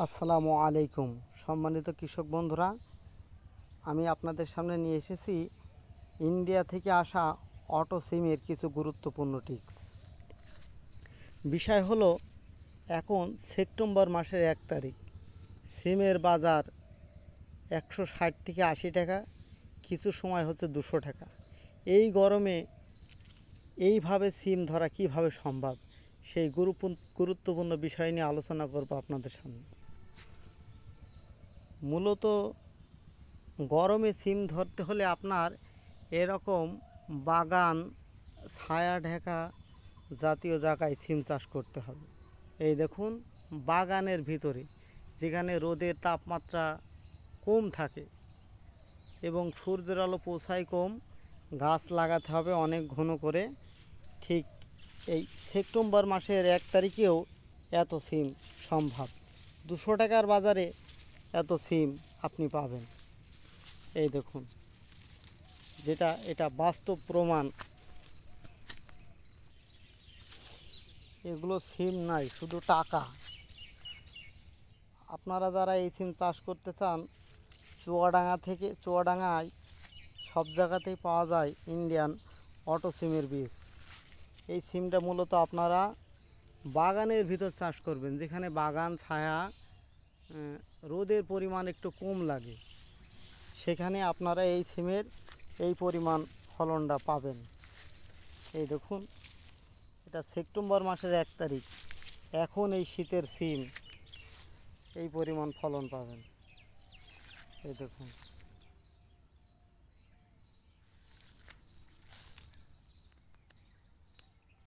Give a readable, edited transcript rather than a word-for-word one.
আসসালামু আলাইকুম সম্মানিত কৃষক বন্ধুরা, আমি আপনাদের সামনে নিয়ে এসেছি ইন্ডিয়া থেকে আসা অটো সিমের কিছু গুরুত্বপূর্ণ টিপস। বিষয় হলো, এখন সেপ্টেম্বর মাসের 1 তারিখ, সিমের বাজার 160 থেকে 80 টাকা, কিছু সময় হচ্ছে 200 টাকা। এই গরমে এইভাবে সিম ধরা কিভাবে সম্ভব, সেই গুরুত্বপূর্ণ বিষয় নিয়ে আলোচনা করব আপনাদের সামনে। মূলত গরমে সিম ধরতে হলে আপনার এরকম বাগান, ছায়া ঢাকা জাতীয় জায়গায় সিম চাষ করতে হবে। এই দেখুন, বাগানের ভিতরে যেখানে রোদের তাপমাত্রা কম থাকে এবং সূর্যের আলো পৌঁছায় কম, গাছ লাগাতে হবে অনেক ঘন করে। ঠিক এই সেপ্টেম্বর মাসের 1 তারিখেও এত সিম সম্ভব। 200 টাকার বাজারে এত সিম আপনি পাবেন। এই দেখুন, এটা বাস্তব প্রমাণ। এগুলো সিম নাই, শুধু টাকা। আপনারা যারা এই সিম চাষ করতে চান, চুয়াডাঙ্গায় সব জায়গাতেই পাওয়া যায় ইন্ডিয়ান অটো সিমের বীজ। এই সিমটা মূলত আপনারা বাগানের ভিতর চাষ করবেন, যেখানে বাগান, ছায়া, রোদের পরিমাণ একটু কম লাগে, সেখানে আপনারা এই সিমের এই পরিমাণ ফলনটা পাবেন। এই দেখুন, এটা সেপ্টেম্বর মাসের 1 তারিখ, এখন এই শীতের সিম এই পরিমাণ ফলন পাবেন। এই দেখুন।